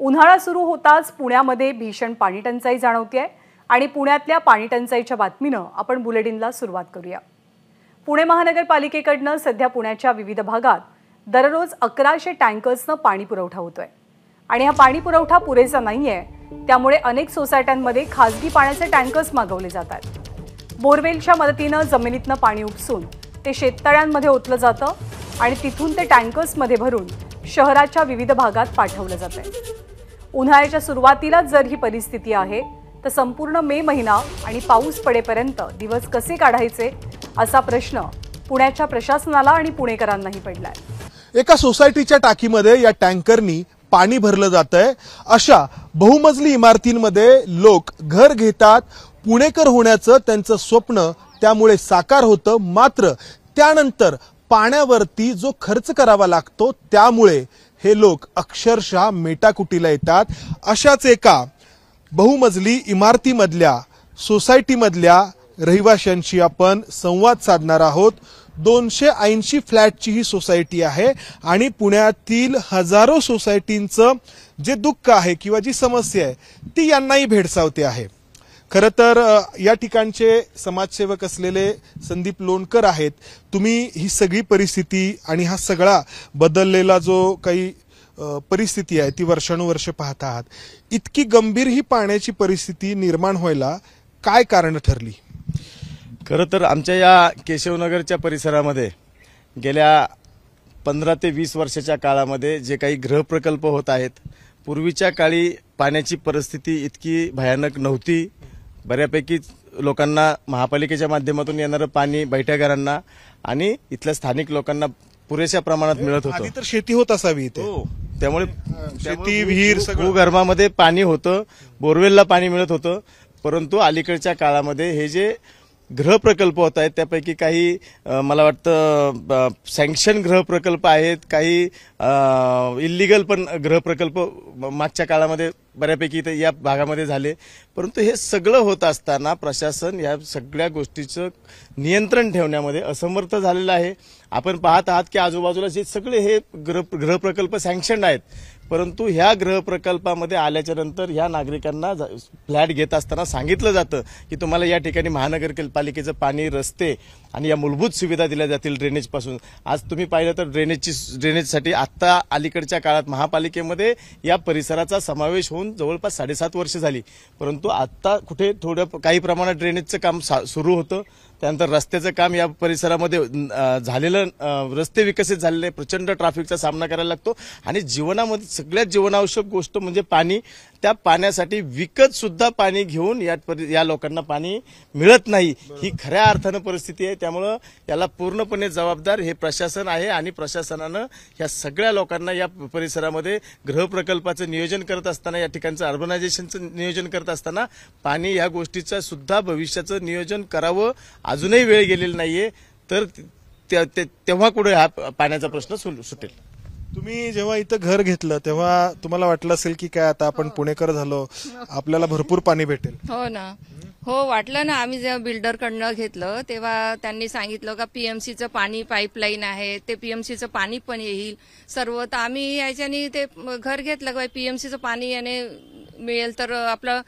उन्हाळा सुरू होताच पुण्यामध्ये भीषण पाणी टंचाई जाणवतेय आणि पुण्यातल्या पाणी टंचाईच्या बातमीनं आपण बुलेटिनला सुरुवात करूया। पुणे महानगरपालिकेकडनं सध्या पुण्याच्या विविध भागात दररोज 1100 टँकर्सनं पाणी पुरवठा होतोय आणि हा पाणी पुरवठा पुरेसा नाहीये, त्यामुळे अनेक सोसायट्यांमध्ये खासगी पाण्याचे टँकर्स मागवले जातात। बोरवेलच्या मदतीनं जमिनीतनं पाणी उपसून ते शेततळ्यांमध्ये ओतलं जातं आणि तिथून ते टँकर्समध्ये भरून शहराच्या विविध भागात पाठवलं जातंय। उन्हाळ्याच्या सुरुवातीला जर ही परिस्थिती आहे तर संपूर्ण मे महिना आणि पाऊस पडेपर्यंत दिवस कसे काढायचे असा प्रश्न पुण्याच्या प्रशासनाला आणि पुणेकरांनाही पडलाय। एका सोसायटीच्या टाकीमध्ये या टँकरनी पाणी भरलं जातंय। अशा बहुमजली इमारतींमध्ये लोक घर घेतात। पुणेकर होण्याचं त्यांचं स्वप्न त्यामुळे साकार होतं, मात्र त्यानंतर पाण्यावरती जो खर्च करावा लागतो त्यामुळे हे लोक अक्षरशः मेटाकुटीला येतात। अशाच एका बहुमजली इमारतीमधल्या सोसायटीमधल्या रहिवाशांशी आपण संवाद साधणार आहोत। 280 फ्लॅटची ही सोसायटी आहे आणि पुण्यातील हजारो सोसायटींचं जे दुःख आहे किंवा जी समस्या आहे ती यांनाही भेडसावते आहे। खरं तर या ठिकाणचे समाजसेवक असलेले संदीप लोणकर आहेत। तुम्ही ही सगळी परिस्थिती आणि हा सगळा बदललेला जो काही परिस्थिती आहे ती वर्षानुवर्ष पाहत आहात। इतकी गंभीर ही पाण्याची परिस्थिती निर्माण व्हायला काय कारण ठरली? खरं तर आमच्या या केशवनगरच्या परिसरामध्ये गेल्या 15 ते 20 वर्षाच्या काळामध्ये जे काही गृहप्रकल्प होत आहेत, पूर्वीच्या काळी पाण्याची परिस्थिती इतकी भयानक नव्हती। बऱ्यापैकी लोकांना महापालिकेच्या माध्यमातून येणारं पाणी बैठ्या घरांना आणि इथल्या स्थानिक लोकांना पुरेशा प्रमाणात मिळत होतं। आधी तर शेती होत असावी इथे, त्यामुळे शेती विहीर सगळं भूगर्भामध्ये पाणी होतं, बोरवेलला पाणी मिळत होतं। परंतु अलीकडच्या काळामध्ये हे जे गृहप्रकल्प होत आहेत त्यापैकी काही मला वाटतं सँक्शन गृहप्रकल्प आहेत, काही इल्लीगल पण गृहप्रकल्प मागच्या काळामध्ये बऱ्यापैकी इथे या भागामध्ये झाले। परंतु हे सगळं होत असताना प्रशासन या सगळ्या गोष्टीचं नियंत्रण ठेवण्यामध्ये असमर्थ झालेलं आहे। आपण पाहत आहात की आजूबाजूला जे सगळे हे गृहप्रकल्प सँक्शन आहेत, परंतु ह्या गृहप्रकल्पामध्ये आल्याच्या नंतर ह्या नागरिकांना फ्लॅट घेत असताना सांगितलं जातं की तुम्हाला या ठिकाणी महानगरपालिकेचं पाणी, रस्ते आणि या मूलभूत सुविधा दिल्या जातील ड्रेनेजपासून। आज तुम्ही पाहिलं तर ड्रेनेजसाठी आत्ता अलीकडच्या काळात महापालिकेमध्ये या परिसराचा समावेश होऊन जवळपास 7.5 वर्ष झाली, परंतु आत्ता कुठे थोडं काही प्रमाणात ड्रेनेजचं काम सुरू होतं। त्यानंतर रस्त्याचं काम या परिसरामध्ये झालेलं, रस्ते विकसित झालेले, प्रचंड ट्रॅफिकचा सामना करायला लागतो आणि जीवनामध्ये सगळ्यात जीवनावश्यक गोष्ट म्हणजे पाणी। त्या पाण्यासाठी विकत सुद्धा पाणी घेऊन या लोकांना पाणी मिळत नाही, ही खऱ्या अर्थानं परिस्थिती आहे। त्यामुळं याला पूर्णपणे जबाबदार हे प्रशासन आहे आणि प्रशासनानं या सगळ्या लोकांना या परिसरामध्ये गृहप्रकल्पाचं नियोजन करत असताना, या ठिकाणचं अर्बनायझेशनचं नियोजन करत असताना पाणी या गोष्टीचं सुद्धा भविष्याचं नियोजन करावं। अजूनही वेळ गेलेली नाहीये, तर तेव्हा कुठे हा पाण्याचा प्रश्न सुटेल। तुम्ही जेव्हा इथं घर घेतलं तेव्हा तुम्हाला वाटलं असेल की काय आता आपण पुणेकर झालो, आपल्याला भरपूर पाणी भेटेल? हो ना, हो वाटलं ना। आम्ही जेव्हा बिल्डरकडनं घेतलं तेव्हा त्यांनी सांगितलं का पीएमसीचं पाणी पाईपलाईन आहे, ते पीएमसीचं पाणी पण येईल सर्व। तर आम्ही याच्यानी ते घर घेतलं का पीएमसीचं पाणी याने मिळेल तर आपलं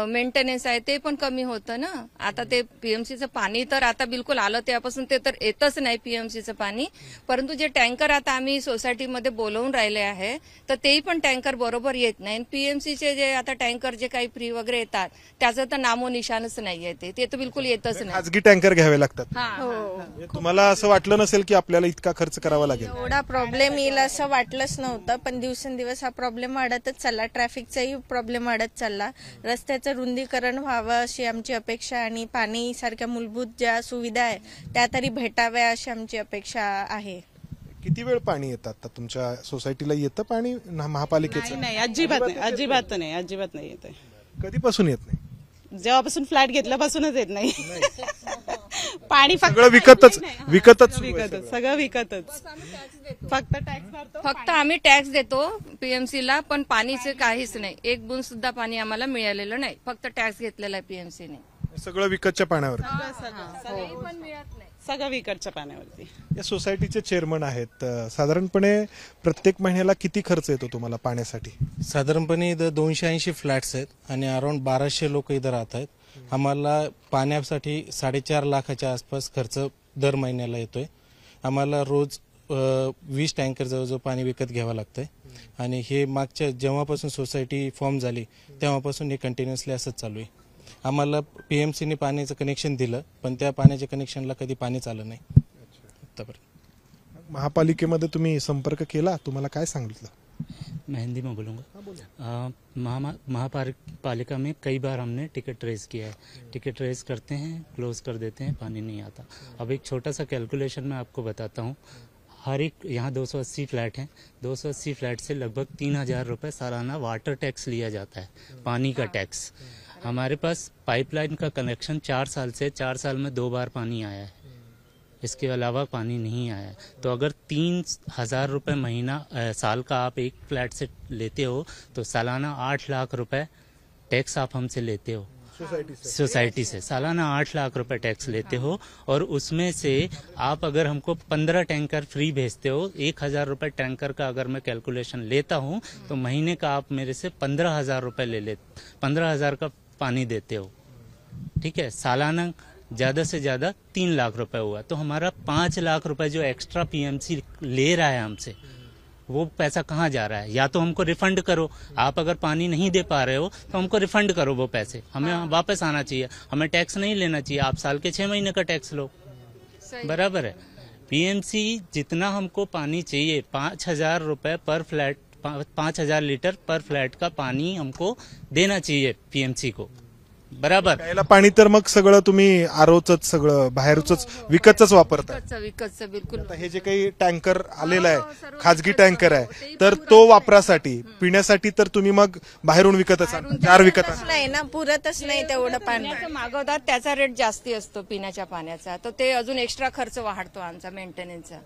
मेंटेनन्स आहे ते पण कमी होतं ना। आता ते पीएमसीचं पाणी तर आता बिलकुल आलं तेव्हापासून ते तर येतच नाही पीएमसीचं पाणी, परंतु जे टँकर आता आम्ही सोसायटीमध्ये बोलवून राहिले आहे तर तेही पण टँकर बरोबर येत नाही। पीएमसीचे जे आता टँकर जे काही फ्री वगैरे येतात त्याचं तर नामोनिशाणच नाही आहे, ते तर बिलकुल येतच नाही। खाजगी टँकर घ्यावे लागतात। तुम्हाला असं वाटलं नसेल की आपल्याला इतका खर्च करावा लागेल? एवढा प्रॉब्लेम येईल असं वाटलंच नव्हतं, पण दिवसेंदिवस हा प्रॉब्लेम वाढतच चालला। ट्रॅफिकचाही प्रॉब्लेम वाढत चालला, रस्त्याचं रुंदीकरण व्हावं अशी आमची अपेक्षा आणि पाणी सारख्या मूलभूत ज्या सुविधा आहे त्या तरी भेटाव्या अशी आमची अपेक्षा आहे। किती वेळ पाणी येतं आता तुमच्या सोसायटीला? येतं पाणी महापालिकेचं? नाही, अजिबात नाही, अजिबात नाही, अजिबात नाही येत आहे। कधीपासून येत नाही? जेव्हापासून फ्लॅट घेतल्यापासूनच येत नाही। पाणी सगळं विकतच सगळं विकतच, फक्त टॅक्स भरतो, फक्त आम्ही टॅक्स देतो पीएमसीला, पण पाणीचे काहीच नाही, एक बूंद सुद्धा पाणी आम्हाला मिळालेलं नाही, फक्त टॅक्स घेतलेला आहे पीएमसीने। सगळं विकतच्या पाण्यावर? पण मिळत नाही। सगळं विकतच्या पाण्यावरती. या सोसायटीचे चेअरमन आहेत. साधारणपणे प्रत्येक महिन्याला किती खर्च येतो तुम्हाला पाण्यासाठी? साधारणपणे इथं 280 फ्लॅट्स आहेत आणि अराउंड 1200 लोक इथं राहत आहेत. आम्हाला पाण्यासाठी 4.5 लाखाच्या आसपास खर्च दर महिन्याला येतोय. आम्हाला रोज 20 टँकर जवळजवळ पाणी विकत घ्यावं लागतंय आणि हे मागच्या जेव्हापासून सोसायटी फॉर्म झाली तेव्हापासून हे कंटिन्युअसली असंच चालू आहे. आम्हाला PMCने पाण्याचं कनेक्शन दिलं पण त्या पाण्याच्या कनेक्शनला कधी पाणीच आलं नाही आतापर्यंत. महापालिकेमध्ये तुम्ही संपर्क केला, तुम्हाला काय सांगितलं? मैं हिंदी में बोलूँगा. महापालिका में कई बार हमने टिकट रेज किया है. टिकट रेज करते हैं, क्लोज कर देते हैं, पानी नहीं आता. अब एक छोटा सा कैलकुलेशन मैं आपको बताता हूँ. हर एक यहाँ 280 फ्लैट हैं. 280 फ्लैट से लगभग 3000 रुपये सालाना वाटर टैक्स लिया जाता है, पानी का टैक्स. हमारे पास पाइपलाइन का कनेक्शन 4 साल से 4 साल में 2 बार पानी आया है. इसके अलावा पानी नहीं आया. तो अगर 3000 रुपये महीना साल का आप एक फ्लैट से लेते हो तो सालाना 8 लाख रुपए टैक्स आप हमसे लेते हो सोसाइटी से. सालाना 8 लाख रुपए टैक्स लेते हो और उसमें से आप अगर हमको 15 टैंकर फ्री भेजते हो, 1000 रुपये टैंकर का अगर मैं कैलकुलेशन लेता हूँ तो महीने का आप मेरे से 15,000 रुपये ले 15,000 का पानी देते हो. ठीक है, सालाना ज़्यादा से ज़्यादा 3 लाख रुपए हुआ. तो हमारा 5 लाख रुपए जो एक्स्ट्रा PMC ले रहा है हमसे, वो पैसा कहाँ जा रहा है? या तो हमको रिफंड करो. आप अगर पानी नहीं दे पा रहे हो तो हमको रिफंड करो वो पैसे. हमें वापस आना चाहिए. हमें टैक्स नहीं लेना चाहिए. आप साल के 6 महीने का टैक्स लो, बराबर है. PMC जितना हमको पानी चाहिए 5,000 रुपए पर फ्लैट, 5,000 लीटर पर फ्लैट का पानी हमको देना चाहिए PMC को, बराबर. प्यायला पाणी तर मग सगळं तुम्ही आरोचंच सगळं बाहेरच विकतच वापरता? विकतचं बिलकुल. आता हे जे काही टँकर आलेला आहे, खाजगी टँकर आहे, तर तो वापरासाठी, पिण्यासाठी तर तुम्ही मग बाहेरून विकतच आणता, 4 विकत आणता? नाही ना, पुरतच नाही तेवढं पाणी. पिण्याचं मागवतात त्याचा रेट जास्ती असतो पिण्याच्या पाण्याचा, तर ते अजून एक्स्ट्रा खर्च वाढतो आमचा मेंटेनन्सचा.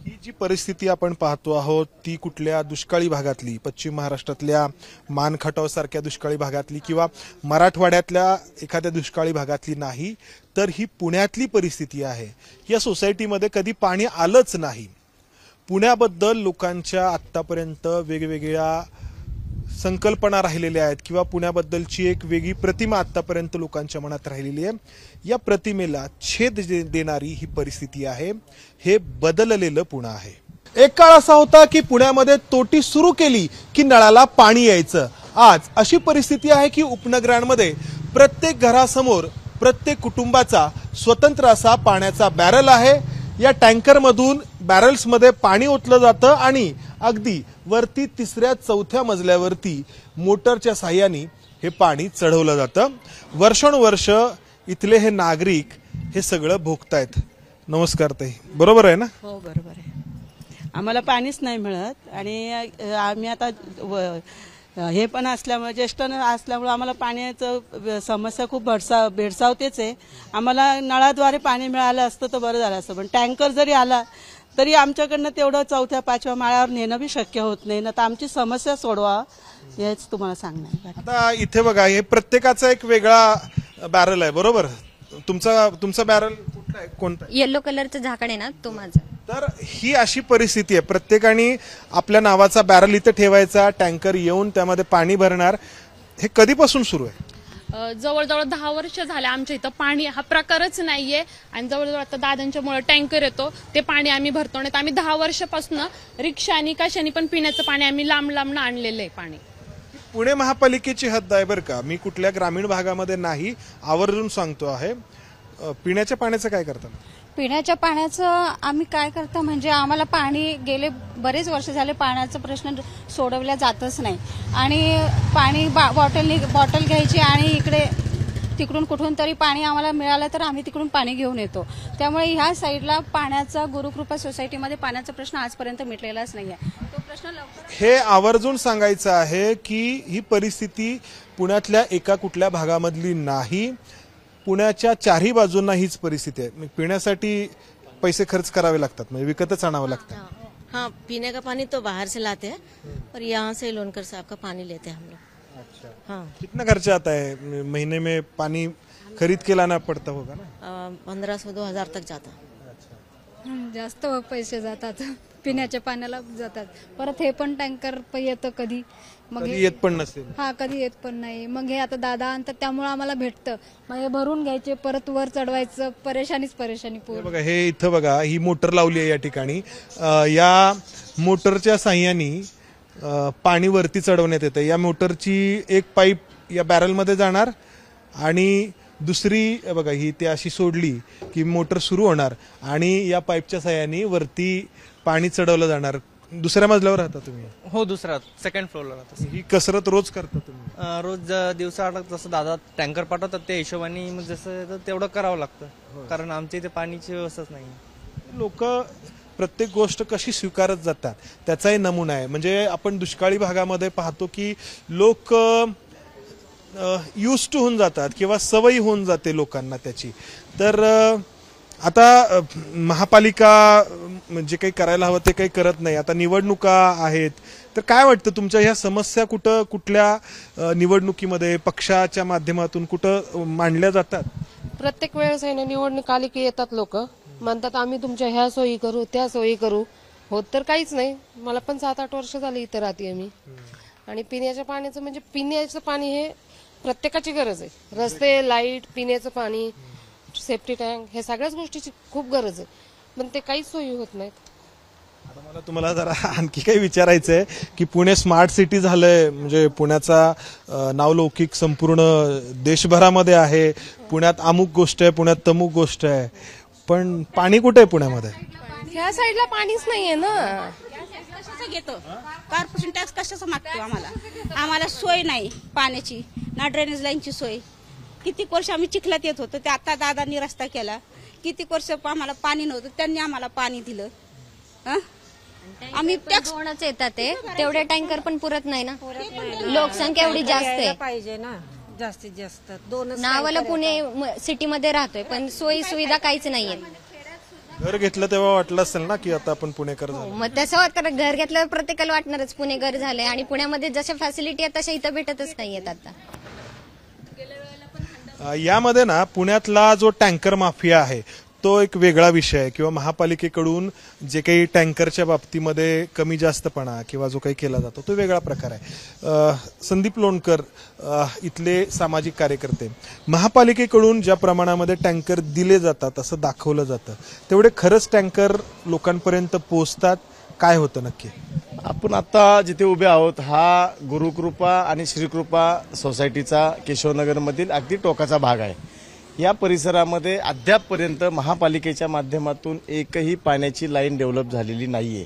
ही जी परिस्थिती आपण पाहतो आहोत ती कुठल्या दुष्काळी भागातली, पश्चिम महाराष्ट्रातल्या मानखटाव सारख्या दुष्काळी भागातली किंवा मराठवाड्यातल्या एखाद्या दुष्काळी भागातली नाही, तर ही पुण्यातली परिस्थिती आहे. या सोसायटीमध्ये कधी पाणी आलंच नाही. पुण्याबद्दल लोकांच्या आत्तापर्यंत वेगवेगळ्या संकल्पना राहिलेल्या आहेत किंवा पुण्याबद्दलची एक वेगळी प्रतिमा आत्तापर्यंत लोकांच्या मनात राहिलेली आहे. या प्रतिमेला छेद देणारी ही परिस्थिती आहे. हे बदललेलं पुणे आहे. एक काळ असा होता की पुण्यामध्ये तोटी सुरू केली की नळाला पाणी यायचं. आज अशी परिस्थिती आहे की उपनगरांमध्ये प्रत्येक घरासमोर प्रत्येक कुटुंबाचा स्वतंत्र असा पाण्याचा बॅरल आहे. या टँकरमधून बॅरल्समध्ये पाणी ओतलं जातं आणि अगदी वरती 3ऱ्या 4थ्या मजल्यावरती मोटरच्या साह्याने हे पाणी चढवलं जातं. वर्षानुवर्ष इथले हे नागरिक हे सगळं भोगतायत. नमस्कार ताई, बरोबर आहे ना? हो बरोबर आहे. आम्हाला पाणीच नाही मिळत आणि आम्ही आता हे पण असल्यामुळे, ज्येष्ठ असल्यामुळे आम्हाला पाण्याचं समस्या खूप भेडसावतेच आहे. आम्हाला नळाद्वारे पाणी मिळालं असतं तर बरं झालं असतं, पण टँकर जरी आला तरी आमच्याकडनं तेवढं 4थ्या 5व्या माळ्यावर नेणं बी शक्य होत नाही ना. तर आमची समस्या सोडवा हेच तुम्हाला सांगणार. आता इथे बघा, हे प्रत्येकाचा एक वेगळा बॅरल आहे, बरोबर? तुमचा बॅरल कुठला आहे, कोणता? येलो कलरचं झाकण आहे ना, तो माझा. तर ही अशी परिस्थिती आहे. प्रत्येकाने आपल्या नावाचा बॅरल इथे ठेवायचा, टँकर येऊन त्यामध्ये पाणी भरणार. हे कधीपासून सुरू आहे? जवळजवळ 10 वर्ष झाले आमच्या इथं पाणी हा प्रकारच नाहीये. आणि जवळजवळ आता दादांच्या मुळे टँकर येतो, ते पाणी आम्ही भरतो. नाही तर आम्ही 10 वर्षापासून रिक्षानी कशानी पण पिण्याचं पाणी आम्ही लांब लांब आणलेलं आहे. पाणी पुणे महापालिकेची हद्द आहे बरं का. मी कुठल्या ग्रामीण भागामध्ये नाही, आवर्जून सांगतो आहे. पिण्याच्या पाण्याचं काय करता? पिण्याच्या पाण्याचं आम्ही काय करतो म्हणजे आम्हाला पाणी गेले बरेच वर्ष झाले पाण्याचा प्रश्न सोडवला जातच नाही. आणि पाणी बॉटल घ्यायची आणि इकडे तिकडून कुठून तरी पाणी आम्हाला मिळालं तर आम्ही तिकडून पाणी घेऊन येतो. त्यामुळे ह्या साईडला पाण्याचा गुरुकृपा सोसायटीमध्ये पाण्याचा प्रश्न आजपर्यंत मिटलेलाच नाहीये. तो प्रश्न लवकर हे आवर्जून सांगायचं आहे की ही परिस्थिती पुण्यातल्या एका कुठल्या भागामधली नाही. पुण्याच्या 4ही बाजूंना हीच परिस्थिती आहे. पिण्यासाठी पैसे खर्च करावे लागतात, म्हणजे विकतच आणावं लागतं. हाँ, पीने का पानी तो बाहर से लाते हैं और यहाँ से लोनकर साहब का पानी लेते हैं हम लोग. अच्छा, हाँ. कितना खर्चा आता है महीने में? पानी खरीद के लाना पड़ता होगा ना? 1500-2000 तक जाता. जास्त पैसे जातात, पिण्याच्या पाण्याला जातात. परत हे पण टँकर येतं कधी, मग कधी येत पण नसेल. हा कधी येत पण नाही. मग हे आता दादा आणतात त्यामुळे आम्हाला भेटतं, मग हे भरून घ्यायचे, परत वर चढवायचं, परेशानी हे पूर्ण. बघा, हे इथं बघा, ही मोटर लावली आहे या ठिकाणी. या मोटरच्या साह्याने पाणी वरती चढवण्यात येतं. या मोटरची एक पाईप या बॅरलमध्ये जाणार आणि दुसरी बघा ही ती अशी सोडली की मोटर सुरू होणार आणि या पाईपच्या साह्याने वरती पाणी चढवलं जाणार. दुसऱ्या मजल्यावर राहता तुम्ही? हो, दुसरा सेकंड फ्लोअरला राहतो. ही कसरत रोज करता तुम्ही? रोज दिवसाआड जसं दादा टँकर पाठवतात त्या हिशोबाने मग जसं तेवढं करावं लागतं, कारण आमच्या इथे पाणीची व्यवस्थाच नाही. लोक प्रत्येक गोष्ट कशी स्वीकारत जातात त्याचाही नमुना आहे. म्हणजे आपण दुष्काळी भागामध्ये पाहतो की लोक यूज टू होऊन जातात किंवा सवयी होऊन जाते लोकांना त्याची. तर आता महापालिका जे काही करायला हवं ते काही करत नाही. आता निवडणुका आहेत, तर काय वाटतं तुमच्या ह्या समस्या कुठल्या निवडणुकीमध्ये पक्षाच्या माध्यमातून कुठं मांडल्या जातात? प्रत्येक वेळेस आहे ना, निवडणूक आली की येतात लोक, म्हणतात आम्ही तुमच्या ह्या सोयी करू, त्या सोयी करू. होत तर काहीच नाही. मला पण 7-8 वर्ष झाली इथं राहते मी. आणि पिण्याच्या पाण्याचं म्हणजे पिण्याचं पाणी हे प्रत्येकाची गरज आहे. रस्ते, लाईट, पिण्याचं पाणी, सेफ्टी टँक, हे सगळ्याच गोष्टीची खूप गरज आहे, पण ते काहीच सोयी होत नाहीत. आता मला तुम्हाला जरा आणखी काही विचारायचं आहे की पुणे स्मार्ट सिटी झालंय, म्हणजे पुण्याचा नावलौकिक संपूर्ण देशभरामध्ये आहे. पुण्यात अमुक गोष्ट आहे, पुण्यात तमुक गोष्ट आहे, पण पाणी कुठे आहे पुण्यामध्ये? ह्या साईडला पाणीच नाहीये ना. घेतो कॉर्पोरेशन टॅक्स कशाचा मागतो आम्हाला सोय नाही पाण्याची, ना ड्रेनेज लाईनची सोय. कितीक वर्ष आम्ही चिखलात येत होतो, ते आता दादांनी रस्ता केला. कितीक वर्ष आम्हाला पाणी नव्हतं, त्यांनी आम्हाला पाणी दिलं. आम्ही टॅक्स येतात तेवढे टँकर पण पुरत नाही ना, लोकसंख्या एवढी जास्त आहे. पाहिजे ना जास्तीत जास्त. नावाला पुणे सिटीमध्ये राहतोय पण सोयी सुविधा काहीच नाहीये. घर घेतलं तेव्हा वाटलं असेल ना की आता आपण पुणेकर झालो. मग तसं वाटतं, घर घेतल्यावर प्रत्येकाला वाटणारच पुणेकर झालंय. आणि पुण्यामध्ये जशा फॅसिलिटी आहेत तशा इथं भेटतच नाहीयेत आता. यामध्ये ना पुण्यातला जो टँकर माफिया आहे तो एक वेगळा विषय आहे, किंवा महापालिकेकडून जे काही टँकरच्या बाबतीमध्ये कमी जास्तपणा किंवा जो काही केला जातो तो वेगळा प्रकार आहे. संदीप लोणकर इथले सामाजिक कार्यकर्ते, महापालिकेकडून ज्या प्रमाणामध्ये टँकर दिले जातात असं दाखवलं जातं, तेवढे खरंच टँकर लोकांपर्यंत पोहोचतात? काय होतं नक्की? आपण आता जिथे उभे आहोत हा गुरुकृपा आणि श्रीकृपा सोसायटीचा केशवनगरमधील अगदी टोकाचा भाग आहे. या परिसरामध्ये अद्यापपर्यंत महापालिकेच्या माध्यमातून एकही पाण्याची लाईन डेव्हलप झालेली नाहीये.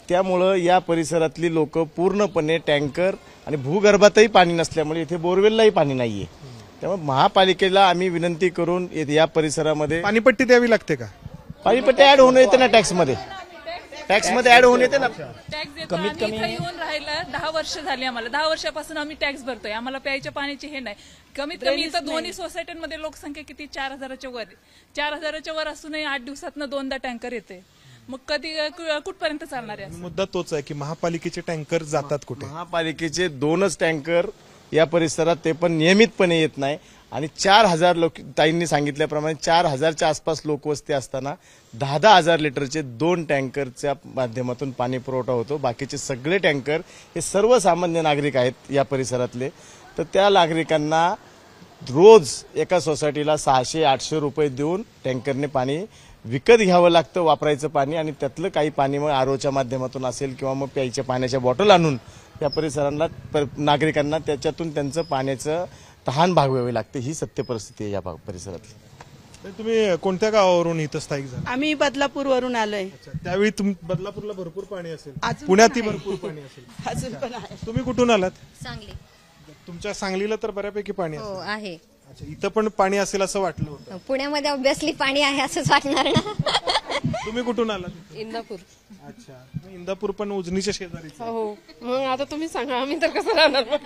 त्यामुळं या परिसरातली लोक पूर्णपणे टँकर आणि भूगर्भातही पाणी नसल्यामुळे इथे बोरवेललाही पाणी नाहीये. त्यामुळे महापालिकेला आम्ही विनंती करून या परिसरामध्ये पाणीपट्टी द्यावी लागते का? पाणीपट्टी ऍड होऊन येते ना टॅक्समध्ये, टॅक्समध्ये ऍड होऊन येते ना. कमीत कमी येऊन राहिला 10 वर्ष झाली आम्हाला. 10 वर्षापासून आम्ही टॅक्स भरतोय. आम्हाला प्यायच्या पाण्याची हे नाही. कमीत कमी इथं दोन्ही सोसायट्यांमध्ये लोकसंख्या किती 4000च्या वर. 4000च्या वर असूनही 8 दिवसातनं 2दा टँकर येते. मग कधी कुठपर्यंत चालणार आहे? मुद्दा तोच आहे की महापालिकेचे टँकर जातात कुठे? महापालिकेचे 2च टँकर या परिसरात, ते पण नियमितपणे येत नाही. आणि 4000 लोक, ताईंनी सांगितल्याप्रमाणे 4000च्या आसपास लोकवस्ती असताना 10-10 हजार लिटरचे 2 टँकरच्या माध्यमातून पाणी पुरवठा होतो. बाकीचे सगळे टँकर हे सर्वसामान्य नागरिक आहेत या परिसरातले. तर त्या नागरिकांना रोज एका सोसायटीला 600-800 रुपये देऊन टँकरने पाणी विकत घ्यावं लागतं, वापरायचं पाणी. आणि त्यातलं काही पाणी मग आरोच्या माध्यमातून असेल किंवा मग प्यायच्या पाण्याच्या बॉटल आणून या परिसरांना नागरिकांना त्याच्यातून त्यांचं पाण्याचं तहान भागवावी लागते. ही सत्य परिस्थिती आहे या परिसरातली. तुम्ही कोणत्या गावावरून इथं स्थायिक झाला? आम्ही बदलापूरवरून आलोय. त्यावेळी बदलापूरला भरपूर पाणी असेल, पुण्यातही भरपूर पाणी असेल. अजून पण आहे. तुम्ही कुठून आलात? सांगली. तुमच्या सांगलीला तर बऱ्यापैकी पाणी हो असेल. आहे. अच्छा, इथं पण पाणी असेल असं वाटलं होतं? पुण्यामध्ये ऑब्व्हियसली पाणी आहे असंच वाटणार ना. तुम्ही कुठून आलात? इंदापूर. अच्छा, इंदापूर पण उजनीच्या शेजारी. हो, मग आता तुम्ही सांगा आम्ही तर कसं राहणार?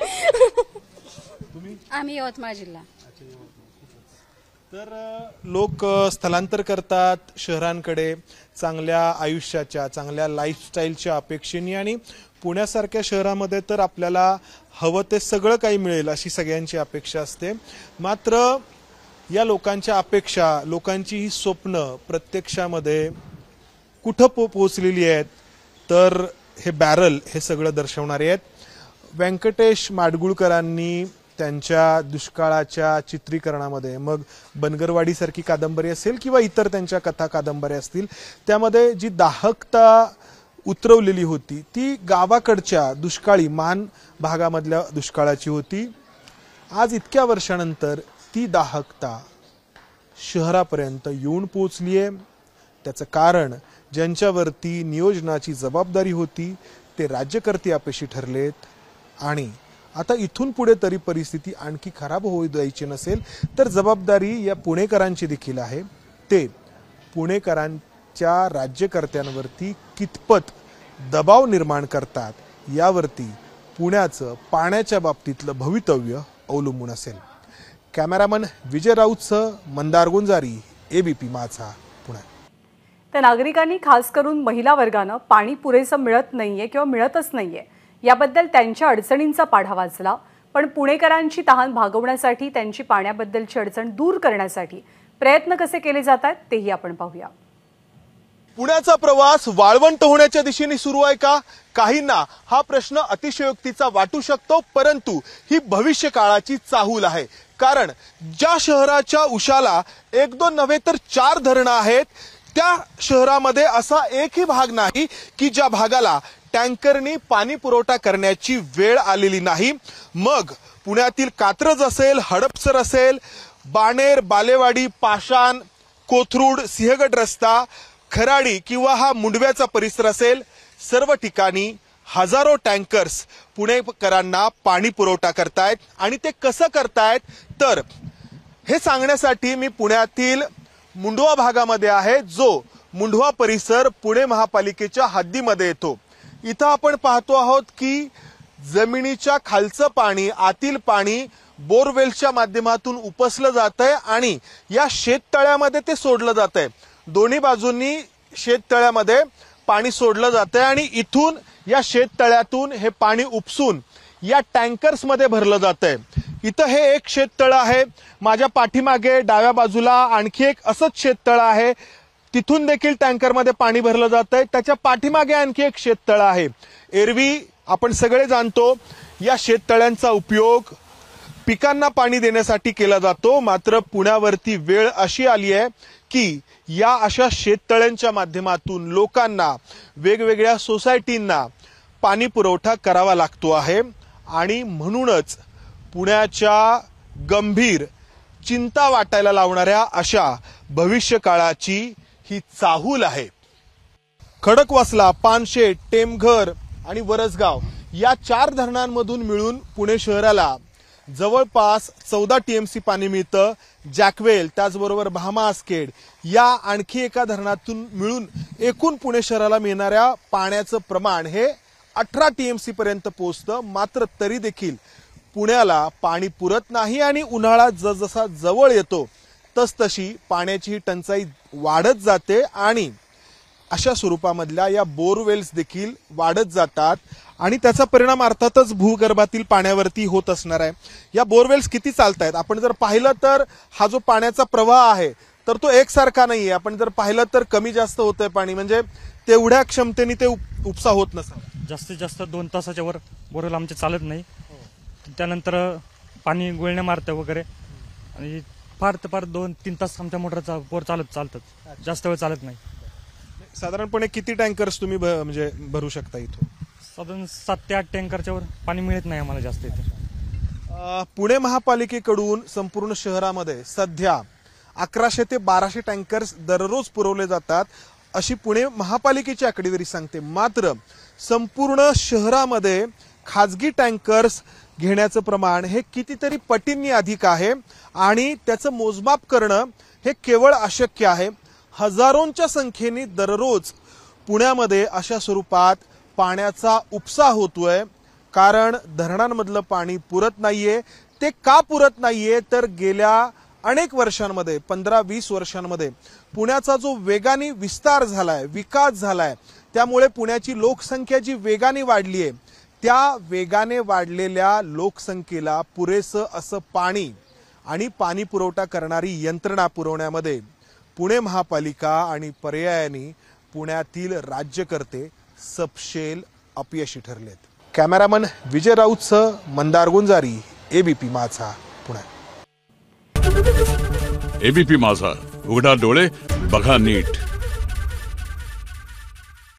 आम्ही यवतमाळ जिल्हा. तर लोक स्थलांतर करतात शहरांकडे चांगल्या आयुष्याच्या, चांगल्या लाईफस्टाईलच्या अपेक्षेने. आणि पुण्यासारख्या शहरामध्ये तर आपल्याला हवं ते सगळं काही मिळेल अशी सगळ्यांची अपेक्षा असते. मात्र या लोकांच्या अपेक्षा, लोकांची ही स्वप्न प्रत्यक्षामध्ये कुठं पोहोचलेली आहेत, तर हे बॅरल हे सगळं दर्शवणारे आहेत. व्यंकटेश माडगुळकरांनी त्यांच्या दुष्काळाच्या चित्रीकरणामध्ये, मग बनगरवाडीसारखी कादंबरी असेल किंवा इतर त्यांच्या कथा कादंबऱ्या असतील, त्यामध्ये जी दाहकता उतरवलेली होती ती गावाकडच्या दुष्काळी मान भागामधल्या दुष्काळाची होती. आज इतक्या वर्षानंतर ती दाहकता शहरापर्यंत येऊन पोहोचली आहे. त्याचं कारण ज्यांच्यावरती नियोजनाची जबाबदारी होती ते राज्यकर्ते अपयशी ठरलेत आणि आता इथून पुढे तरी परिस्थिती आणखी खराब होऊ द्यायची नसेल तर जबाबदारी या पुणेकरांची देखील आहे. ते पुणेकरांच्या राज्यकर्त्यांवरती कितपत दबाव निर्माण करतात यावरती पुण्याचं पाण्याच्या बाबतीतलं भवितव्य अवलंबून असेल. कॅमेरामन विजय राऊतसह मंदार गुंजारी, एबीपी माझा, पुणे. तर नागरिकांनी खास करून महिला वर्गानं पाणी पुरेसं मिळत नाहीये किंवा मिळतच नाहीये याबद्दल त्यांच्या अडचणींचा पाढा वाचला. पण पुणेकरांची तहान भागवण्यासाठी, त्यांची पाण्याबद्दलची अडचण दूर करण्यासाठी प्रयत्न कसे केले जातात तेही आपण पाहूया. पुण्याचा प्रवास वाळवंट होण्याच्या दिशेने सुरू आहे का? काहींना हा प्रश्न अतिशयोक्तीचा वाटू शकतो, परंतु ही भविष्य काळाची चाहूल आहे. कारण ज्या शहराच्या उशाला 1-2 नव्हे तर 4 धरणं आहेत, त्या शहरामध्ये असा एकही भाग नाही की ज्या भागाला टँकरनी पाणी पुरवठा करण्याची वेळ आलेली नाही. मग पुण्यातील कात्रज असेल, हडपसर असेल, बाणेर, बालेवाडी, पाषाण, कोथरूड, सिंहगड रस्ता, खराडी किंवा हा मुंडव्याचा परिसर असेल, सर्व ठिकाणी हजारो टँकर्स पुणेकरांना पाणी पुरवठा करतायत. आणि ते कसं करतायत तर हे सांगण्यासाठी मी पुण्यातील मुंढवा भागामध्ये आहे, जो मुंढवा परिसर पुणे महापालिकेच्या हद्दीमध्ये येतो. इथं आपण पाहतो आहोत की जमिनीच्या खालचं पाणी, आतील पाणी बोरवेलच्या माध्यमातून उपसलं जातंय आणि या शेततळ्यामध्ये ते सोडलं जातंय. दोन्ही बाजूंनी शेततळ्यामध्ये पाणी सोडलं जातंय आणि इथून या शेततळ्यातून हे पाणी उपसून या टँकर्समध्ये भरलं जातंय. इथं हे एक शेततळं आहे. माझ्या पाठीमागे डाव्या बाजूला आणखी एक असंच शेततळं आहे. तिथून देखील टँकरमध्ये पाणी भरलं जातंय. त्याच्या पाठीमागे आणखी एक शेततळं आहे. एरवी आपण सगळे जाणतो या शेततळ्यांचा उपयोग पिकांना पाणी देण्यासाठी केला जातो. मात्र पुण्यावरती वेळ अशी आली आहे की या अशा शेततळ्यांच्या माध्यमातून लोकांना, वेगवेगळ्या सोसायटींना पाणी पुरवठा करावा लागतो आहे. आणि म्हणूनच पुण्याच्या गंभीर चिंता वाटायला लावणाऱ्या अशा भविष्य काळाची ही चाहूल आहे. खडकवासला, पानशेत, टेमघर आणि वरसगाव या 4 धरणांमधून मिळून पुणे शहराला जवळपास 14 TMC पाणी मिळतं. जॅकवेल, त्याचबरोबर भामा आसखेड या आणखी एका धरणातून मिळून एकूण पुणे शहराला मिळणाऱ्या पाण्याचं प्रमाण हे 18 TMC पर्यंत पोहोचतं. मात्र तरी देखील पुण्याला पाणी पुरत नाही आणि उन्हाळा जसजसा जवळ येतो तसतशी पाण्याची टंचाई वाढत जाते आणि अशा स्वरूपामधल्या या बोरवेल्स देखील वाढत जातात आणि त्याचा परिणाम अर्थातच भूगर्भातील पाण्यावरती होत असणार आहे. या बोरवेल्स किती चालतायत आपण जर पाहिलं तर हा जो पाण्याचा प्रवाह आहे तर तो एकसारखा नाहीये. आपण जर पाहिलं तर कमी जास्त होतंय पाणी, म्हणजे तेवढ्या क्षमतेने ते उपसा होत नसावा. जास्तीत जास्त 2 तासाच्या वर बोरवेल आमचे चालत नाही. त्यानंतर पाणी गुळण्या मारतं वगैरे आणि फार 2-3 तास आमच्या मोटरचा बोर चालतात. जास्त वेळ चालत नाही. साधारणपणे किती टँकर्स तुम्ही म्हणजे भरू शकता इथून? साधारण 7 ते 8 टँकरच्या वर पाणी मिळत नाही आम्हाला जास्त इथे. पुणे महापालिकेकडून संपूर्ण शहरामध्ये सध्या 1100 ते 1200 टँकर्स दररोज पुरवले जातात अशी पुणे महापालिकेची आकडेवारी सांगते. मात्र संपूर्ण शहरामध्ये खाजगी टँकर्स घेण्याचं प्रमाण हे कितीतरी पटींनी अधिक आहे आणि त्याचं मोजमाप करणं हे केवळ अशक्य आहे. हजारोंच्या संख्येने दररोज पुण्यामध्ये अशा स्वरूपात पाण्याचा उपसा होतोय. कारण धरणांमधलं पाणी पुरत नाहीये. ते का पुरत नाहीये तर गेल्या अनेक वर्षांमध्ये, 15-20 वर्षांमध्ये पुण्याचा जो वेगाने विस्तार झालाय, विकास झालाय, त्यामुळे पुण्याची लोकसंख्या जी वेगाने वाढली आहे त्या वेगाने वाढलेल्या लोकसंख्येला पुरेसं असं पाणी आणि पाणी पुरवठा करणारी यंत्रणा पुरवण्यामध्ये पुणे महापालिका आणि पर्यायाने पुण्यातील राज्यकर्ते सपशेल अपयशी ठरलेत. कॅमेरामन विजय राऊतसह मंदार गुंजारी, एबीपी माझा, पुणे. एबीपी माझा, उघडा डोळे बघा नीट.